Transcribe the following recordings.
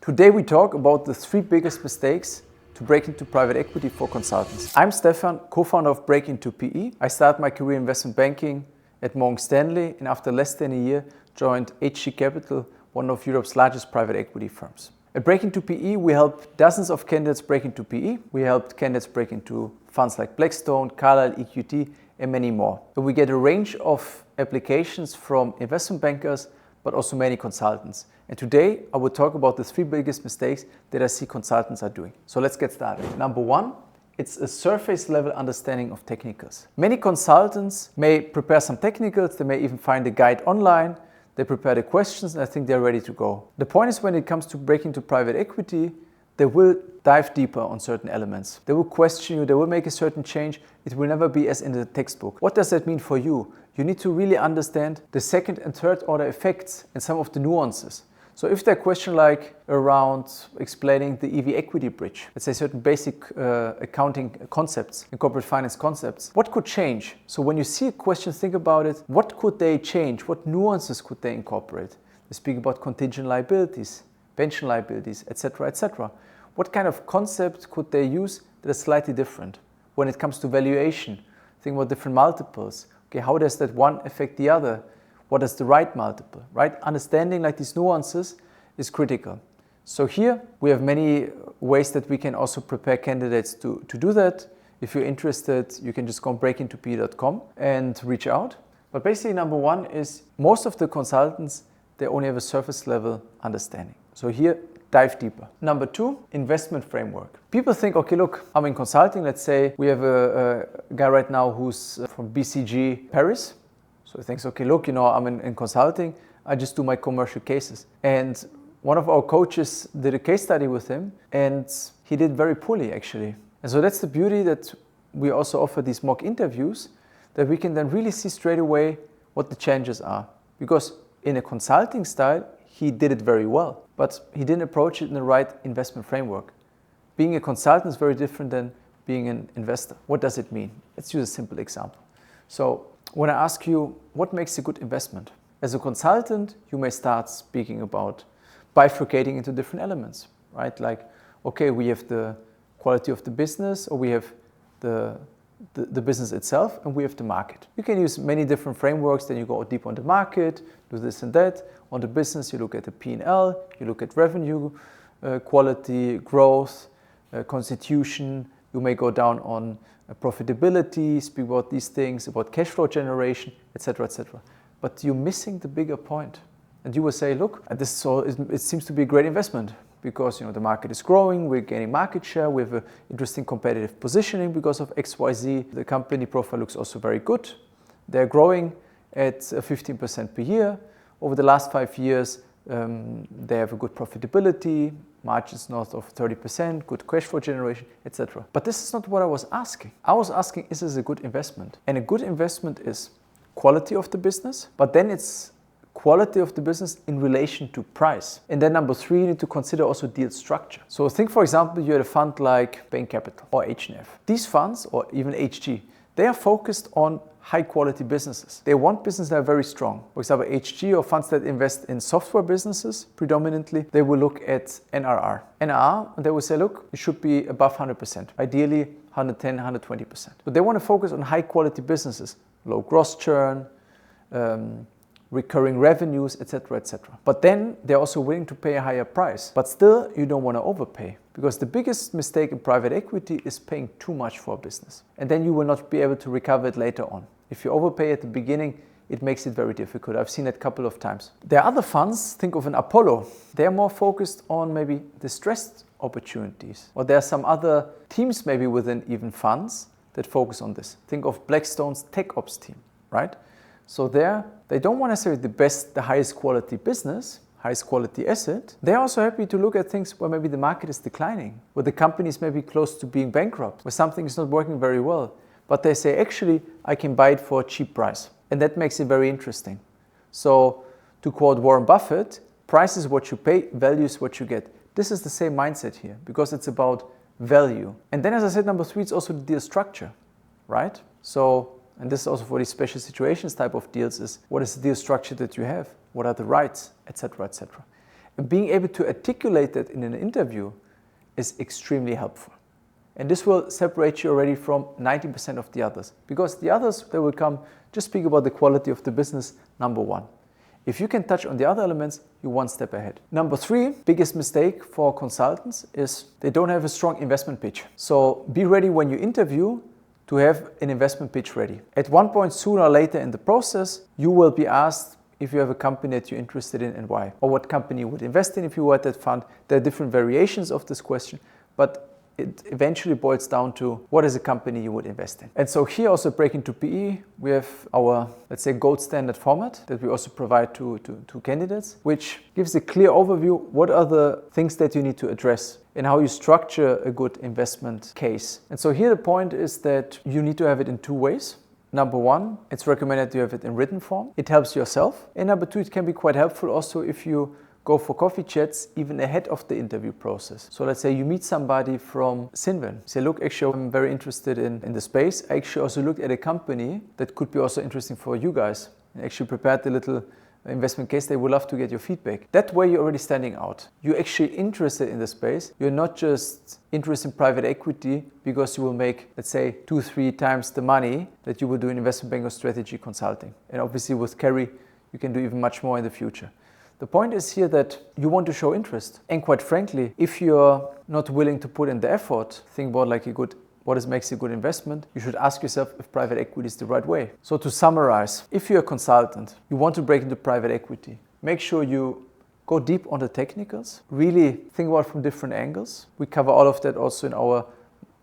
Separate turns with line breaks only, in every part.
Today we talk about the 3 biggest mistakes to break into private equity for consultants. I'm Stefan, co-founder of Break Into PE. I started my career in investment banking at Morgan Stanley and after less than a year joined HG Capital, one of Europe's largest private equity firms. At Break Into PE, we help dozens of candidates break into PE. We helped candidates break into funds like Blackstone, Carlyle, EQT, and many more. And we get a range of applications from investment bankers, but also many consultants. And today I will talk about the 3 biggest mistakes that I see consultants are doing. So let's get started. Number 1, it's a surface level understanding of technicals. Many consultants may prepare some technicals, they may even find a guide online, they prepare the questions and I think they're ready to go. The point is when it comes to breaking into private equity, they will dive deeper on certain elements. They will question you, they will make a certain change. It will never be as in the textbook. What does that mean for you? You need to really understand the second and third order effects and some of the nuances. So if they're question like around explaining the EV equity bridge, let's say certain basic accounting concepts and corporate finance concepts, what could change? So when you see a question, think about it. What could they change? What nuances could they incorporate? They speak about contingent liabilities, pension liabilities, etc., etc. What kind of concept could they use that is slightly different? When it comes to valuation, think about different multiples. Okay, how does that one affect the other? What is the right multiple, right? Understanding like these nuances is critical. So here we have many ways that we can also prepare candidates to do that. If you're interested, you can just go on breakintope.com and reach out. But basically number 1 is most of the consultants, they only have a surface level understanding. So here, dive deeper. Number 2, investment framework. People think, okay, look, I'm in consulting. Let's say we have a guy right now who's from BCG Paris. So he thinks, okay, look, I'm in consulting. I just do my commercial cases. And one of our coaches did a case study with him and he did very poorly actually. And so that's the beauty that we also offer these mock interviews that we can then really see straight away what the changes are. Because in a consulting style, he did it very well, but he didn't approach it in the right investment framework. Being a consultant is very different than being an investor. What does it mean? Let's use a simple example. So when I ask you, what makes a good investment? As a consultant, you may start speaking about bifurcating into different elements, right? Like, okay, we have the quality of the business, or we have the business itself, and we have the market. You can use many different frameworks, then you go deep on the market, do this and that. On the business, you look at the P&L, you look at revenue, quality, growth, constitution. You may go down on profitability, speak about these things, about cash flow generation, etc., etc. But you're missing the bigger point. And you will say, look, it seems to be a great investment because the market is growing, we're gaining market share, we have an interesting competitive positioning because of XYZ. The company profile looks also very good. They're growing at 15% per year. Over the last 5 years, they have a good profitability, margins north of 30%, good cash flow generation, etc. But this is not what I was asking. I was asking, is this a good investment? And a good investment is quality of the business, but then it's quality of the business in relation to price. And then number 3, you need to consider also deal structure. So think, for example, you had a fund like Bain Capital or HNF. These funds, or even HG, they are focused on high quality businesses. They want businesses that are very strong. For example, HG or funds that invest in software businesses predominantly, they will look at NRR. NRR, and they will say, look, it should be above 100%, ideally 110, 120%. But they want to focus on high quality businesses, low gross churn, recurring revenues, etc., etc. But then they're also willing to pay a higher price. But still, you don't want to overpay because the biggest mistake in private equity is paying too much for a business. And then you will not be able to recover it later on. If you overpay at the beginning, it makes it very difficult. I've seen it a couple of times. There are other funds, think of an Apollo. They're more focused on maybe distressed opportunities. Or there are some other teams maybe within even funds that focus on this. Think of Blackstone's Tech Ops team, right? So there, they don't want necessarily the highest quality business, highest quality asset. They're also happy to look at things where maybe the market is declining, where the company is maybe close to being bankrupt, where something is not working very well. But they say, actually, I can buy it for a cheap price. And that makes it very interesting. So to quote Warren Buffett, price is what you pay, value is what you get. This is the same mindset here because it's about value. And then as I said, number 3, it's also the deal structure, right? So, and this is also for these special situations type of deals is what is the deal structure that you have? What are the rights, etc., etc. And being able to articulate that in an interview is extremely helpful. And this will separate you already from 90% of the others. Because the others, they will come, just speak about the quality of the business, number one. If you can touch on the other elements, you're one step ahead. Number three, biggest mistake for consultants is they don't have a strong investment pitch. So be ready when you interview to have an investment pitch ready. At one point, sooner or later in the process, you will be asked if you have a company that you're interested in and why, or what company you would invest in if you were at that fund. There are different variations of this question, but it eventually boils down to what is a company you would invest in. And so here also Break into PE, we have our, let's say, gold standard format that we also provide to candidates, which gives a clear overview what are the things that you need to address and how you structure a good investment case. And so here the point is that you need to have it in two ways. Number one, it's recommended you have it in written form. It helps yourself. And number two, it can be quite helpful also if you go for coffee chats even ahead of the interview process. So let's say you meet somebody from Cinven. Say, look, actually I'm very interested in the space. I actually also looked at a company that could be also interesting for you guys. And actually prepared a little investment case. They would love to get your feedback. That way you're already standing out. You're actually interested in the space. You're not just interested in private equity because you will make, let's say, 2-3 times the money that you will do in investment banking or strategy consulting. And obviously with Carry, you can do even much more in the future. The point is here that you want to show interest. And quite frankly, if you're not willing to put in the effort, think about like what makes a good investment, you should ask yourself if private equity is the right way. So to summarize, if you're a consultant, you want to break into private equity, make sure you go deep on the technicals, really think about it from different angles. We cover all of that also in our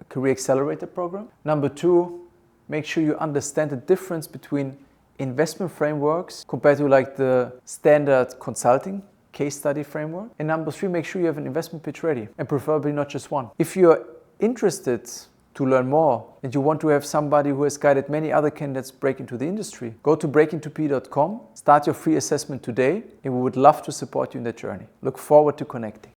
Career Accelerator program. Number two, make sure you understand the difference between investment frameworks compared to like the standard consulting case study framework. And number three, make sure you have an investment pitch ready and preferably not just one. If you're interested to learn more and you want to have somebody who has guided many other candidates break into the industry, go to breakintope.com, start your free assessment today, and we would love to support you in that journey. Look forward to connecting.